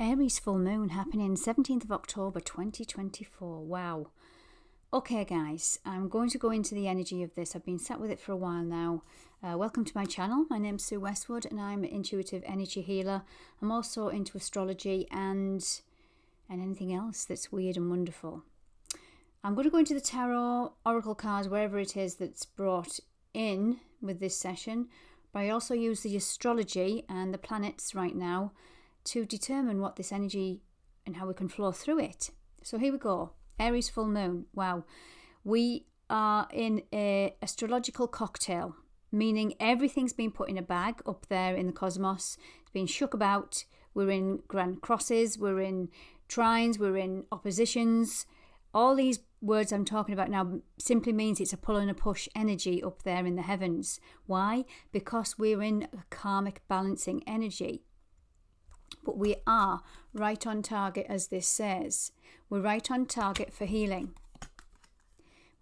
Aries full moon happening 17th of October 2024. Wow. Okay guys, I'm going to go into the energy of this. I've been sat with it for a while now. Welcome to my channel. My name's Sue Westwood and I'm an intuitive energy healer. I'm also into astrology and anything else that's weird and wonderful. I'm going to go into the tarot, oracle cards, wherever it is that's brought in with this session. But I also use the astrology and the planets right now to determine what this energy and how we can flow through it. So here we go. Aries full moon. Wow. We are in a astrological cocktail, meaning everything's been put in a bag up there in the cosmos. It's been shook about. We're in grand crosses, we're in trines, we're in oppositions. All these words I'm talking about now simply means it's a pull and a push energy up there in the heavens. Why? Because we're in a karmic balancing energy. But we are right on target, as this says. We're right on target for healing.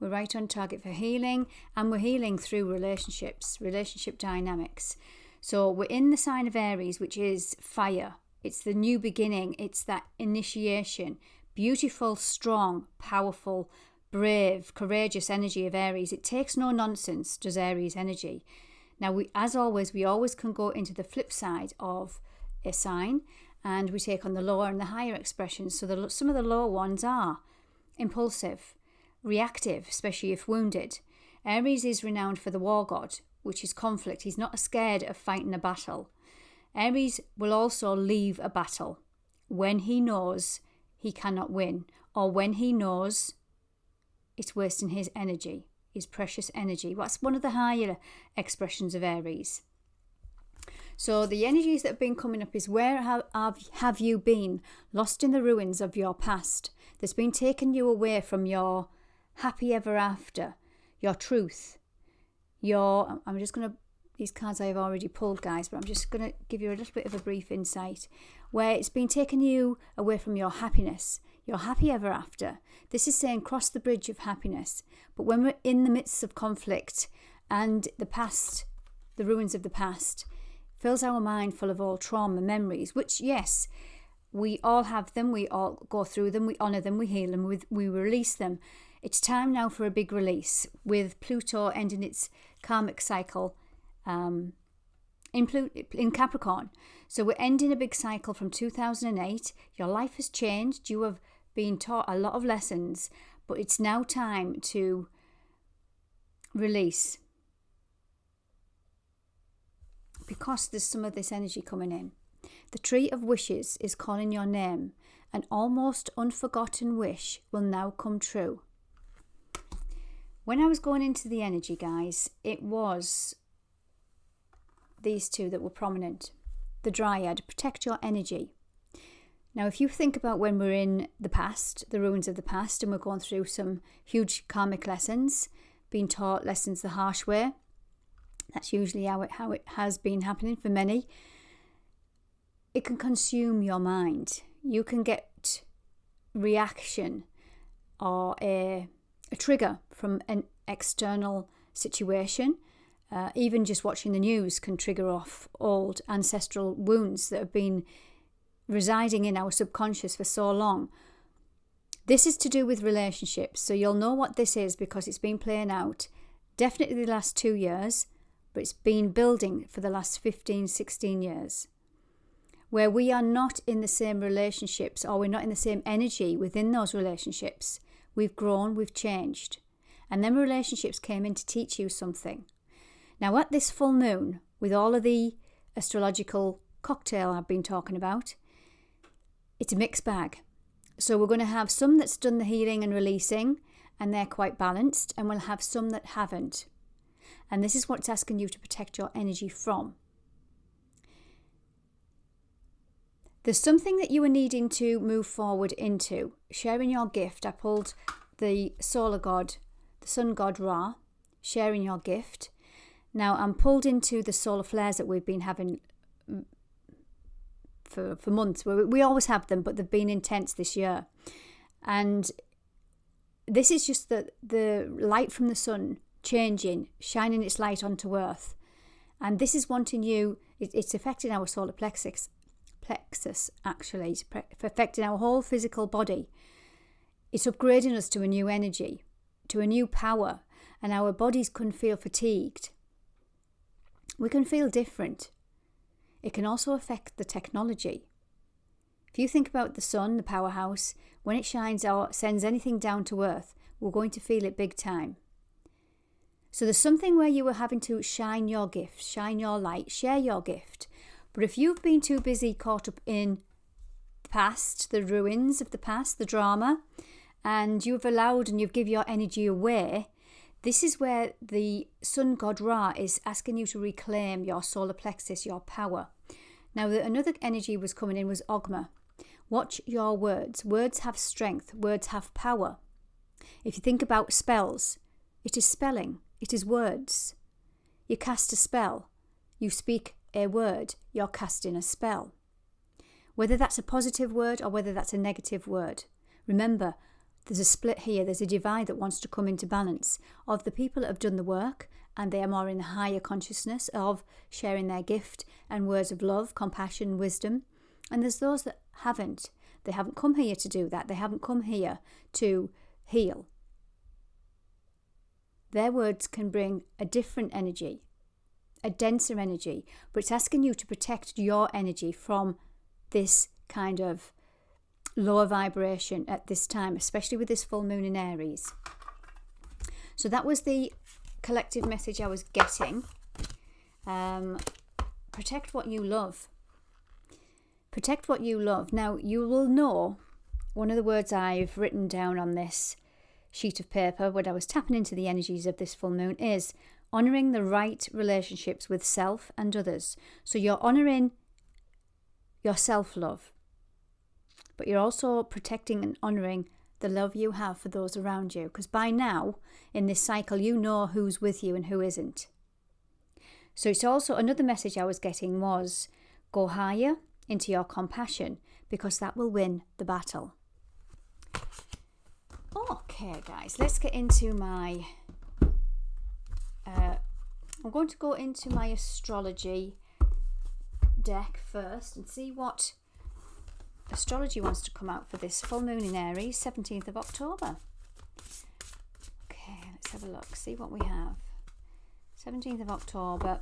We're right on target for healing, and we're healing through relationships, relationship dynamics. So we're in the sign of Aries, which is fire. It's the new beginning. It's that initiation. Beautiful, strong, powerful, brave, courageous energy of Aries. It takes no nonsense, does Aries energy. Now, as always, we always can go into the flip side of a sign, and we take on the lower and the higher expressions. So some of the lower ones are impulsive, reactive, especially if wounded. Aries is renowned for the war god, which is conflict. He's not scared of fighting a battle. Aries will also leave a battle when he knows he cannot win, or when he knows it's wasting his energy, his precious energy. That's one of the higher expressions of Aries. So the energies that have been coming up is, where have you been lost in the ruins of your past that's been taking you away from your happy ever after, your truth, these cards I've already pulled, guys, but I'm just going to give you a little bit of a brief insight, where it's been taking you away from your happiness, your happy ever after. This is saying cross the bridge of happiness. But when we're in the midst of conflict and the past, the ruins of the past, fills our mind full of all trauma memories, which, yes, we all have them, we all go through them, we honour them, we heal them, we release them. It's time now for a big release, with Pluto ending its karmic cycle in Capricorn. So we're ending a big cycle from 2008. Your life has changed. You have been taught a lot of lessons, but it's now time to release, because there's some of this energy coming in. The tree of wishes is calling your name. An almost unforgotten wish will now come true. When I was going into the energy, guys, it was these two that were prominent. The Dryad, protect your energy. Now, if you think about when we're in the past, the ruins of the past, and we're going through some huge karmic lessons, being taught lessons the harsh way, that's usually how it has been happening for many. It can consume your mind. You can get reaction or a trigger from an external situation. Even just watching the news can trigger off old ancestral wounds that have been residing in our subconscious for so long. This is to do with relationships. So you'll know what this is because it's been playing out definitely the last 2 years. But it's been building for the last 15, 16 years, where we are not in the same relationships, or we're not in the same energy within those relationships. We've grown, we've changed. And then relationships came in to teach you something. Now, at this full moon, with all of the astrological cocktail I've been talking about, it's a mixed bag. So we're going to have some that's done the healing and releasing, and they're quite balanced, and we'll have some that haven't. And this is what's asking you to protect your energy from. There's something that you are needing to move forward into. Sharing your gift. I pulled the solar god, the sun god Ra, sharing your gift. Now, I'm pulled into the solar flares that we've been having for months. We always have them, but they've been intense this year. And this is just the light from the sun changing, shining its light onto earth. And this is wanting you, it's affecting our solar plexus, plexus, actually. It's affecting our whole physical body. It's upgrading us to a new energy, to a new power, and our bodies can feel fatigued. We can feel different. It can also affect the technology. If you think about the sun, the powerhouse, when it shines or sends anything down to earth, we're going to feel it big time. So there's something where you are having to shine your gift, shine your light, share your gift. But if you've been too busy caught up in the past, the ruins of the past, the drama, and you've allowed and you've given your energy away, this is where the sun god Ra is asking you to reclaim your solar plexus, your power. Now, another energy was coming in was Ogma. Watch your words. Words have strength. Words have power. If you think about spells, it is spelling. It is words. You cast a spell. You speak a word. You're casting a spell. Whether that's a positive word or whether that's a negative word. Remember, there's a split here. There's a divide that wants to come into balance of the people that have done the work and they are more in the higher consciousness of sharing their gift and words of love, compassion, wisdom. And there's those that haven't. They haven't come here to do that. They haven't come here to heal. Their words can bring a different energy, a denser energy, but it's asking you to protect your energy from this kind of lower vibration at this time, especially with this full moon in Aries. So that was the collective message I was getting. Protect what you love. Protect what you love. Now, you will know one of the words I've written down on this sheet of paper when I was tapping into the energies of this full moon is honouring the right relationships with self and others. So you're honouring your self-love, but you're also protecting and honouring the love you have for those around you. Because by now, in this cycle, you know who's with you and who isn't. So it's also another message I was getting was go higher into your compassion because that will win the battle. Okay, guys, let's get into my... I'm going to go into my astrology deck first and see what astrology wants to come out for this full moon in Aries, 17th of October. Okay, let's have a look, see what we have. 17th of October,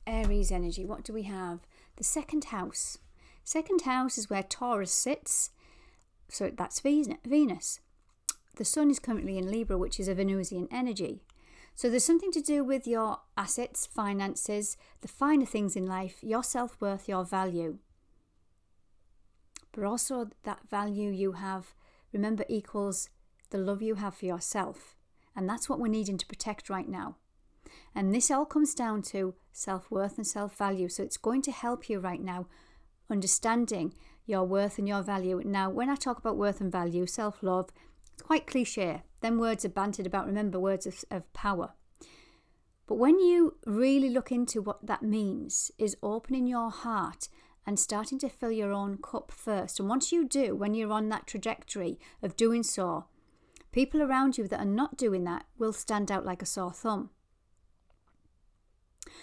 Aries energy. What do we have? The second house. Second house is where Taurus sits, so that's Venus. The sun is currently in Libra, which is a Venusian energy. So there's something to do with your assets, finances, the finer things in life, your self-worth, your value. But also that value you have, remember, equals the love you have for yourself. And that's what we're needing to protect right now. And this all comes down to self-worth and self-value. So it's going to help you right now understanding your worth and your value. Now, when I talk about worth and value, self-love, it's quite cliche. Them words are bantered about, remember, words of power. But when you really look into what that means, is opening your heart and starting to fill your own cup first. And once you do, when you're on that trajectory of doing so, people around you that are not doing that will stand out like a sore thumb.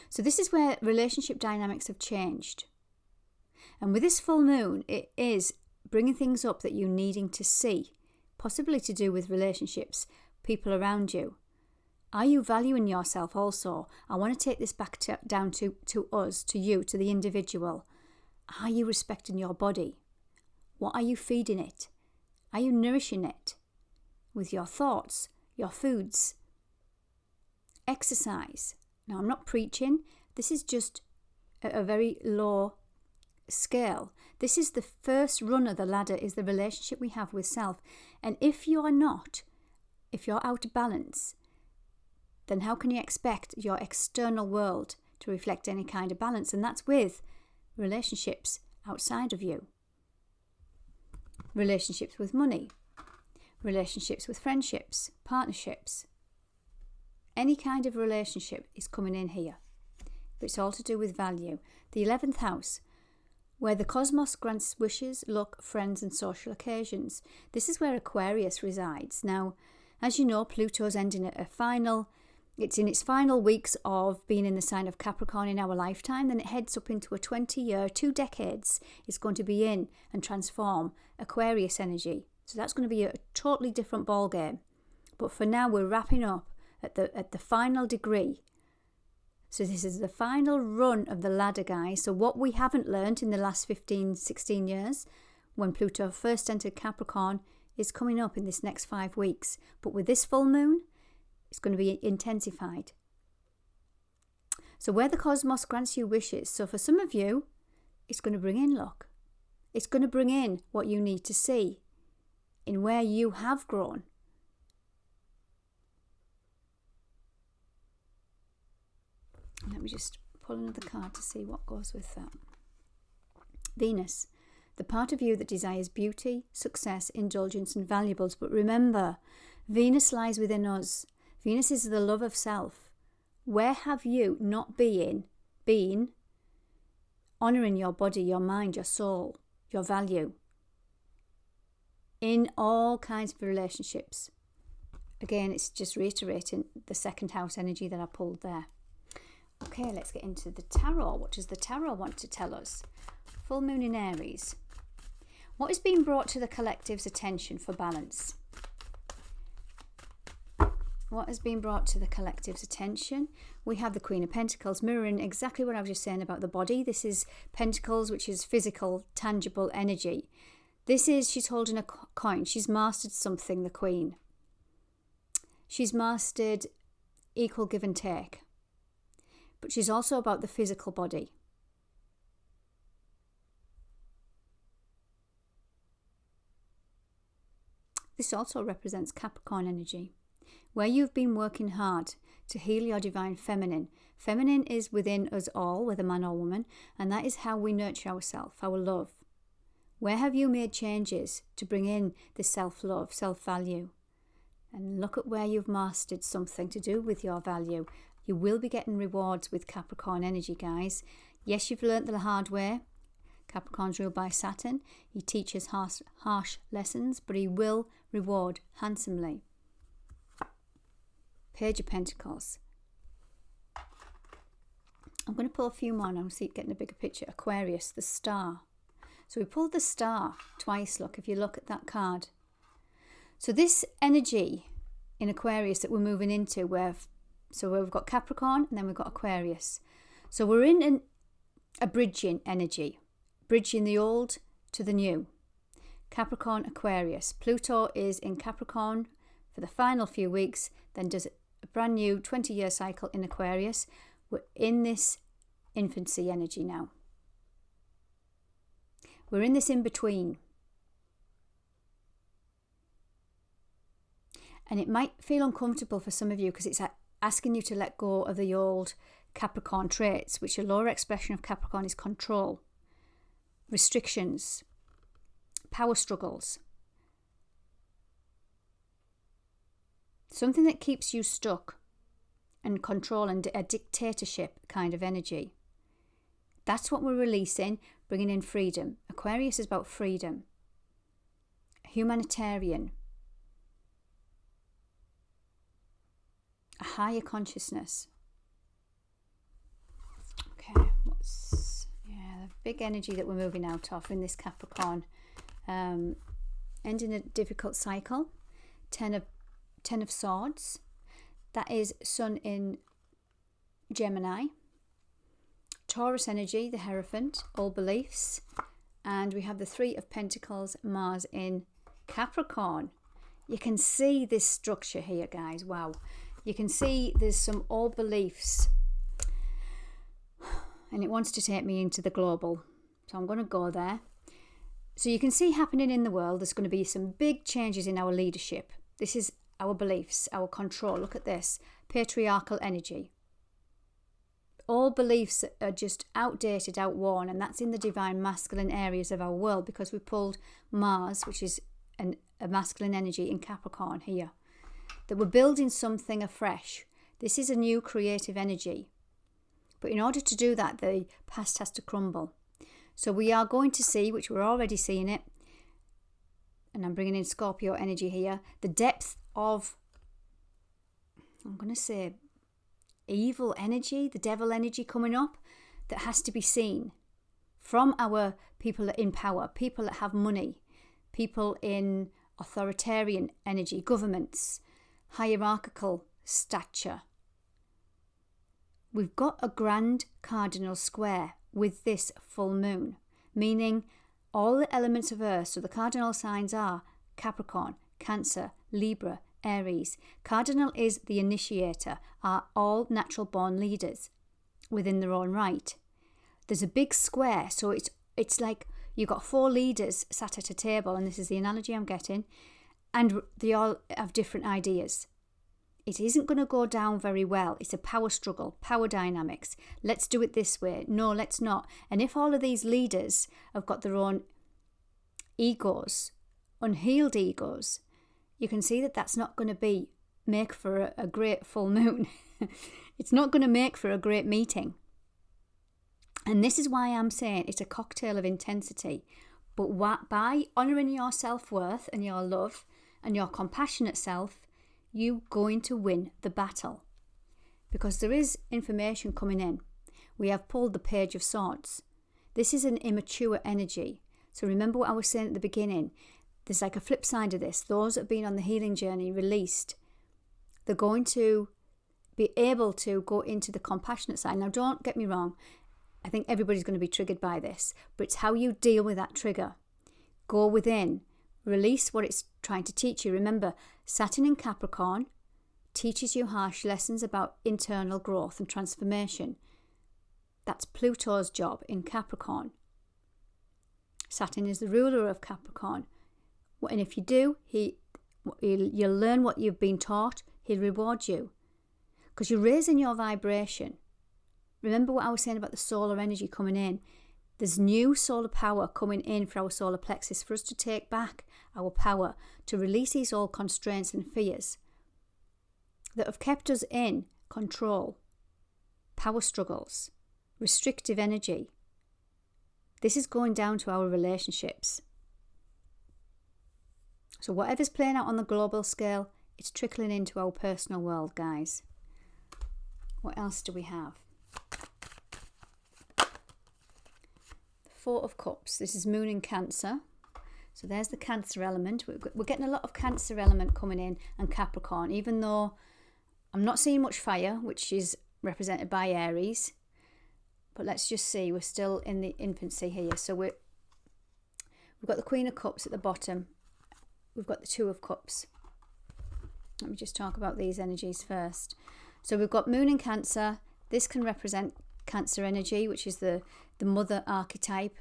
So this is where relationship dynamics have changed. And with this full moon, it is bringing things up that you're needing to see, possibly to do with relationships, people around you. Are you valuing yourself also? I want to take this back down to us, to you, to the individual. Are you respecting your body? What are you feeding it? Are you nourishing it with your thoughts, your foods? Exercise. Now, I'm not preaching. This is just a very low scale. This is the first rung of the ladder, is the relationship we have with self. And if you're out of balance, then how can you expect your external world to reflect any kind of balance? And that's with relationships outside of you. Relationships with money, relationships with friendships, partnerships. Any kind of relationship is coming in here. But it's all to do with value. The 11th house, where the cosmos grants wishes, luck, friends and social occasions. This is where Aquarius resides. Now, as you know, Pluto's ending a final It's in its final weeks of being in the sign of Capricorn in our lifetime. Then it heads up into a 20-year, 2 decades. It's going to be in and transform Aquarius energy. So that's going to be a totally different ball game. But for now, we're wrapping up at the final degree. So this is the final run of the ladder, guys. So what we haven't learned in the last 15, 16 years, when Pluto first entered Capricorn, is coming up in this next 5 weeks. But with this full moon, it's going to be intensified. So where the cosmos grants you wishes. So for some of you, it's going to bring in luck. It's going to bring in what you need to see in where you have grown. Let me just pull another card to see what goes with that. Venus, the part of you that desires beauty, success, indulgence and valuables. But remember, Venus lies within us. Venus is the love of self. Where have you not been honouring your body, your mind, your soul, your value? In all kinds of relationships. Again, it's just reiterating the second house energy that I pulled there. Okay, let's get into the tarot. What does the tarot want to tell us? Full moon in Aries. What is being brought to the collective's attention for balance? What has been brought to the collective's attention? We have the Queen of Pentacles mirroring exactly what I was just saying about the body. This is Pentacles, which is physical, tangible energy. This is, she's holding a coin. She's mastered something, the Queen. She's mastered equal give and take. But she's also about the physical body. This also represents Capricorn energy, where you've been working hard to heal your divine feminine. Feminine is within us all, whether man or woman, and that is how we nurture ourselves, our love. Where have you made changes to bring in this self-love, self-value? And look at where you've mastered something to do with your value. You will be getting rewards with Capricorn energy, guys. Yes, you've learnt the hard way. Capricorn's ruled by Saturn. He teaches harsh lessons, but he will reward handsomely. Page of Pentacles. I'm going to pull a few more now, so you're getting a bigger picture. Aquarius, the star. So we pulled the star twice, look, if you look at that card. So this energy in Aquarius that we're moving into, so we've got Capricorn and then we've got Aquarius. So we're in a bridging energy, bridging the old to the new. Capricorn, Aquarius. Pluto is in Capricorn for the final few weeks, then does a brand new 20-year cycle in Aquarius. We're in this infancy energy now. We're in this in-between. And it might feel uncomfortable for some of you because it's asking you to let go of the old Capricorn traits, which a lower expression of Capricorn is control, restrictions, power struggles. Something that keeps you stuck and control and a dictatorship kind of energy. That's what we're releasing, bringing in freedom. Aquarius is about freedom. Humanitarian. A higher consciousness. Okay, the big energy that we're moving out of in this Capricorn. Ending a difficult cycle. Ten of Swords. That is Sun in Gemini. Taurus energy, the Hierophant, all beliefs. And we have the Three of Pentacles, Mars in Capricorn. You can see this structure here, guys. Wow. You can see there's some old beliefs. And it wants to take me into the global. So I'm going to go there. So you can see happening in the world, there's going to be some big changes in our leadership. This is our beliefs, our control. Look at this. Patriarchal energy. All beliefs are just outdated, outworn, and that's in the divine masculine areas of our world because we pulled Mars, which is a masculine energy in Capricorn here. That we're building something afresh. This is a new creative energy. But in order to do that, the past has to crumble. So we are going to see, which we're already seeing it, and I'm bringing in Scorpio energy here, the depth of, I'm going to say, evil energy, the devil energy coming up that has to be seen from our people in power, people that have money, people in authoritarian energy, governments, hierarchical stature. We've got a grand cardinal square with this full moon, meaning all the elements of Earth, so the cardinal signs are Capricorn, Cancer, Libra, Aries. Cardinal is the initiator, are all natural born leaders within their own right. There's a big square, so it's like you've got 4 leaders sat at a table, and this is the analogy I'm getting, and they all have different ideas. It isn't going to go down very well. It's a power struggle, power dynamics. Let's do it this way. No, let's not. And if all of these leaders have got their own egos, unhealed egos, you can see that that's not going to make for a great full moon. It's not going to make for a great meeting. And this is why I'm saying it's a cocktail of intensity. But by honouring your self-worth and your love and your compassionate self, you're going to win the battle. Because there is information coming in. We have pulled the Page of Swords. This is an immature energy. So remember what I was saying at the beginning. There's like a flip side of this. Those that have been on the healing journey released, they're going to be able to go into the compassionate side. Now, don't get me wrong. I think everybody's going to be triggered by this. But it's how you deal with that trigger. Go within. Release what it's trying to teach you. Remember, Saturn in Capricorn teaches you harsh lessons about internal growth and transformation. That's Pluto's job in Capricorn. Saturn is the ruler of Capricorn. And if you do, you'll learn what you've been taught. He'll reward you. Because you're raising your vibration. Remember what I was saying about the solar energy coming in. There's new solar power coming in for our solar plexus for us to take back our power, to release these old constraints and fears that have kept us in control, power struggles, restrictive energy. This is going down to our relationships. So whatever's playing out on the global scale, it's trickling into our personal world, guys. What else do we have? Four of Cups. This is Moon in Cancer. So there's the Cancer element. We're getting a lot of Cancer element coming in, and Capricorn, even though I'm not seeing much fire, which is represented by Aries. But let's just see. We're still in the infancy here. So we've got the Queen of Cups at the bottom. We've got the Two of Cups. Let me just talk about these energies first. So we've got Moon in Cancer. This can represent Cancer energy, which is the mother archetype,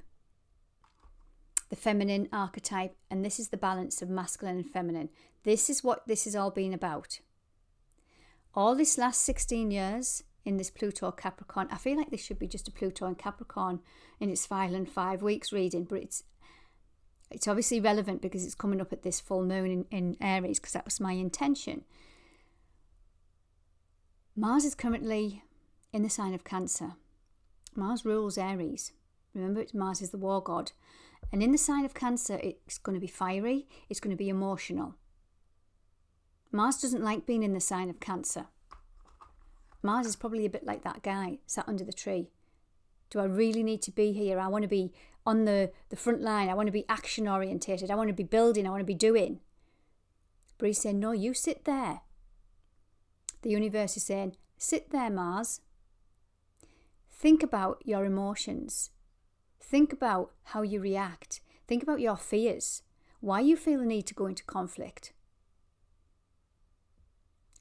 the feminine archetype, and this is the balance of masculine and feminine. This is what this has all been about. All this last 16 years in this Pluto Capricorn, I feel like this should be just a Pluto and Capricorn in its 5 weeks reading, but it's obviously relevant because it's coming up at this full moon in Aries, because that was my intention. Mars is currently in the sign of Cancer. Mars rules Aries. Remember, Mars is the war god. And in the sign of Cancer, it's going to be fiery. It's going to be emotional. Mars doesn't like being in the sign of Cancer. Mars is probably a bit like that guy sat under the tree. Do I really need to be here? I want to be on the front line. I want to be action orientated. I want to be building. I want to be doing. But he's saying, no, you sit there. The universe is saying, sit there, Mars. Think about your emotions. Think about how you react. Think about your fears. Why you feel the need to go into conflict.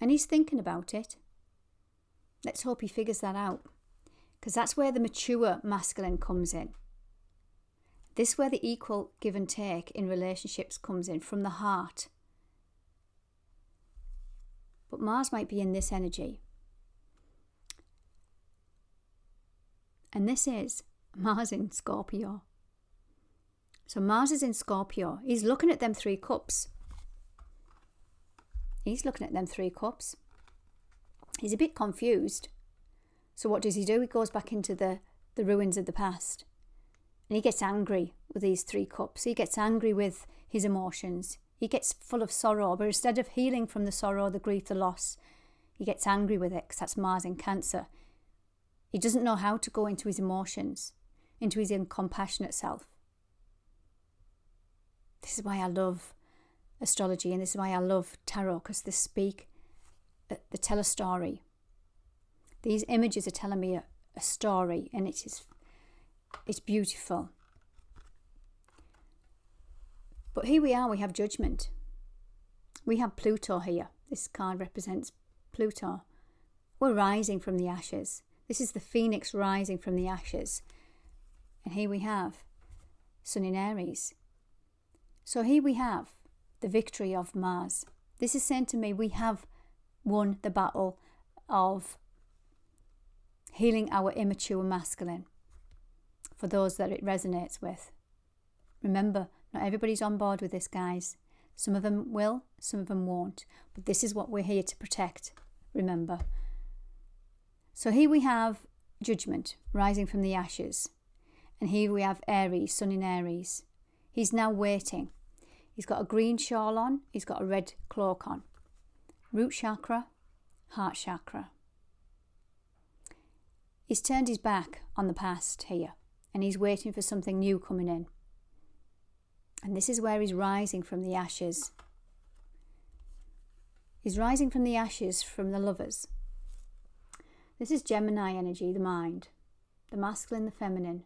And he's thinking about it. Let's hope he figures that out. Because that's where the mature masculine comes in. This is where the equal give and take in relationships comes in, from the heart. But Mars might be in this energy. And this is Mars in Scorpio. So Mars is in Scorpio. He's looking at them 3 cups. He's looking at them 3 cups. He's a bit confused. So what does he do? He goes back into the ruins of the past. And he gets angry with these 3 cups. He gets angry with his emotions. He gets full of sorrow. But instead of healing from the sorrow, the grief, the loss, He gets angry with it because that's Mars in Cancer. He doesn't know how to go into his emotions, into his compassionate self. This is why I love astrology, and this is why I love tarot, because they tell a story. These images are telling me a story, and it's beautiful. But here we are, we have judgment. We have Pluto here. This card represents Pluto. We're rising from the ashes. This is the phoenix rising from the ashes. And here we have Sun in Aries. So here we have the victory of Mars. This is saying to me, we have won the battle of healing our immature masculine. For those that it resonates with. Remember, not everybody's on board with this, guys. Some of them will, some of them won't. But this is what we're here to protect, remember. So here we have judgment rising from the ashes. And here we have Aries, Sun in Aries. He's now waiting. He's got a green shawl on. He's got a red cloak on. Root chakra, heart chakra. He's turned his back on the past here. And he's waiting for something new coming in. And this is where he's rising from the ashes. He's rising from the ashes from the Lovers. This is Gemini energy, the mind. The masculine, the feminine.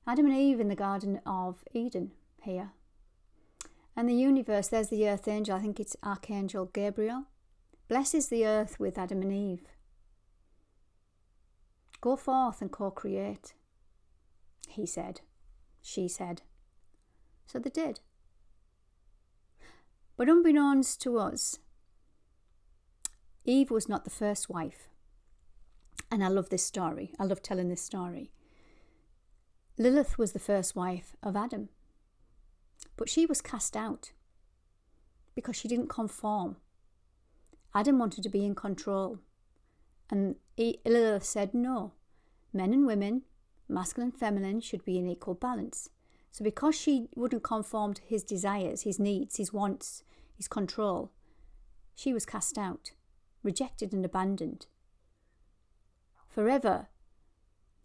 Adam and Eve in the Garden of Eden here. And the universe, there's the earth angel. I think it's Archangel Gabriel. Blesses the earth with Adam and Eve. Go forth and co-create. He said. She said. So they did. But unbeknownst to us, Eve was not the first wife. And I love this story. I love telling this story. Lilith was the first wife of Adam. But she was cast out because she didn't conform. Adam wanted to be in control. And Lilith said no. Men and women, masculine and feminine, should be in equal balance. So because she wouldn't conform to his desires, his needs, his wants, his control, she was cast out, rejected and abandoned. Forever,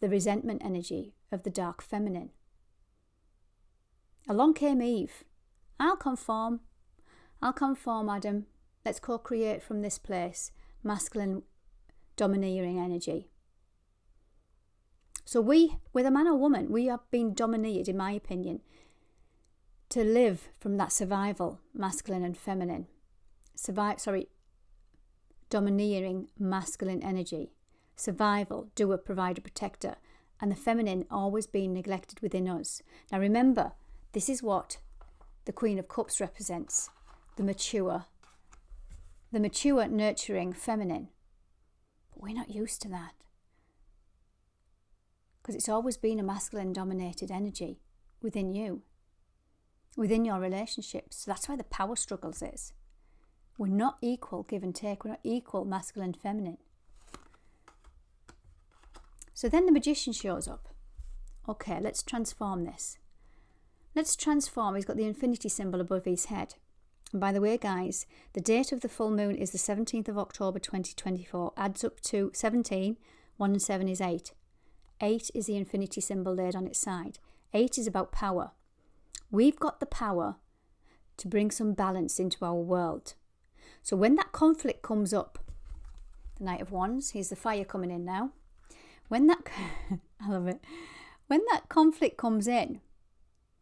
the resentment energy of the dark feminine. Along came Eve. I'll conform, Adam. Let's co-create from this place, masculine domineering energy. So whether man or woman, we have been dominated, in my opinion, to live from that survival, masculine and feminine. Domineering masculine energy. Survival, doer, provider, protector. And the feminine always being neglected within us. Now remember, this is what the Queen of Cups represents. The mature, nurturing feminine. But we're not used to that. Because it's always been a masculine dominated energy within you, within your relationships. So that's why the power struggles is. We're not equal give and take. We're not equal masculine and feminine. So then the magician shows up. Okay, let's transform this. Let's transform. He's got the infinity symbol above his head. And by the way, guys, the date of the full moon is the 17th of October 2024. Adds up to 17. 1 and 7 is 8. 8 is the infinity symbol laid on its side. 8 is about power. We've got the power to bring some balance into our world. So when that conflict comes up, the Knight of Wands, here's the fire coming in now. When that, I love it. When that conflict comes in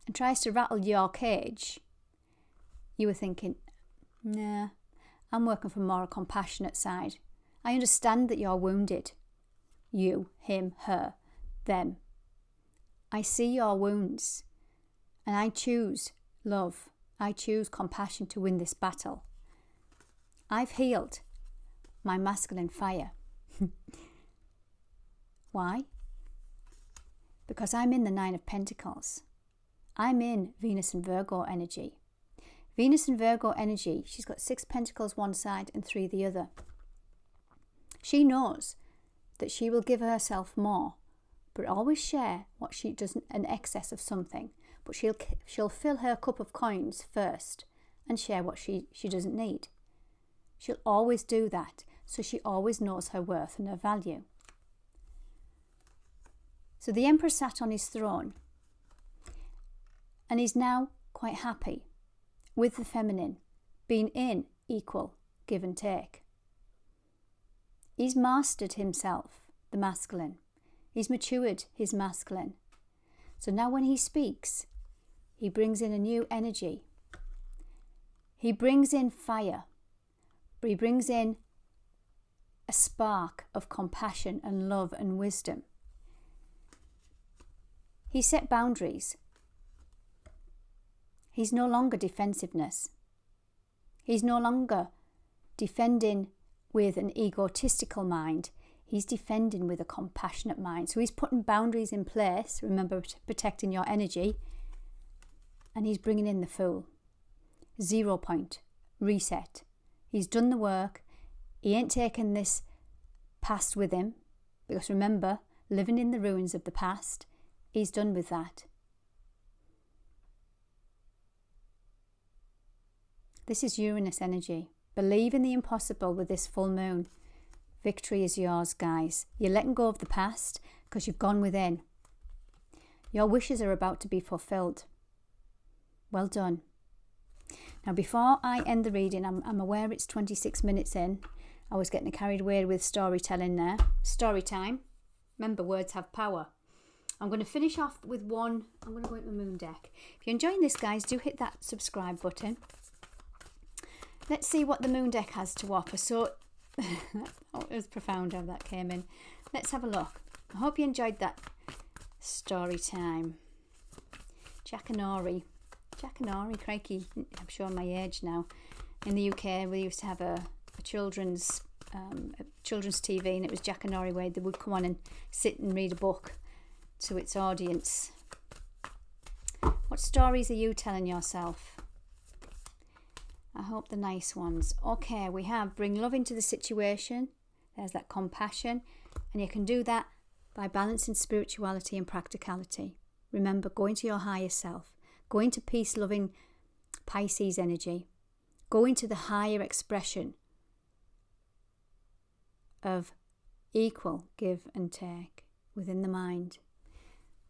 and tries to rattle your cage, you were thinking, nah, I'm working from more a compassionate side. I understand that you're wounded. You, him, her, them. I see your wounds and I choose love. I choose compassion to win this battle. I've healed my masculine fire. Why? Because I'm in the 9 of Pentacles. I'm in Venus and Virgo energy. Venus and Virgo energy, she's got 6 pentacles one side and 3 the other. She knows that she will give herself more, but always share what she doesn't, an excess of something. But she'll fill her cup of coins first and share what she doesn't need. She'll always do that. so she always knows her worth and her value. So the Emperor sat on his throne, and he's now quite happy with the feminine being in equal give and take. He's mastered himself, the masculine. He's matured his masculine. So now when he speaks, he brings in a new energy. He brings in fire, but he brings in a spark of compassion and love and wisdom. He set boundaries. He's no longer defensiveness. He's no longer defending with an egotistical mind. He's defending with a compassionate mind. So he's putting boundaries in place. Remember, protecting your energy. And he's bringing in the Fool. 0 point. Reset. He's done the work. He ain't taken this past with him. Because remember, living in the ruins of the past, he's done with that. This is Uranus energy. Believe in the impossible with this full moon. Victory is yours, guys. You're letting go of the past because you've gone within. Your wishes are about to be fulfilled. Well done. Now, before I end the reading, I'm aware it's 26 minutes in. I was getting carried away with storytelling there. Story time. Remember, words have power. I'm going to finish off with one. I'm going to go into my moon deck. If you're enjoying this, guys, do hit that subscribe button. Let's see what the moon deck has to offer. So, oh, it was profound how that came in. Let's have a look. I hope you enjoyed that story time. Jackanory. Jackanory, crikey. I'm showing my age now. In the UK, we used to have a children's TV, and it was Jackanory where they would come on and sit and read a book to its audience. What stories are you telling yourself? I hope the nice ones. Okay, we have bring love into the situation. There's that compassion. And you can do that by balancing spirituality and practicality. Remember, going to your higher self. Going to peace-loving Pisces energy. Going to the higher expression of equal give and take within the mind.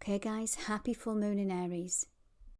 Okay, guys, happy full moon in Aries.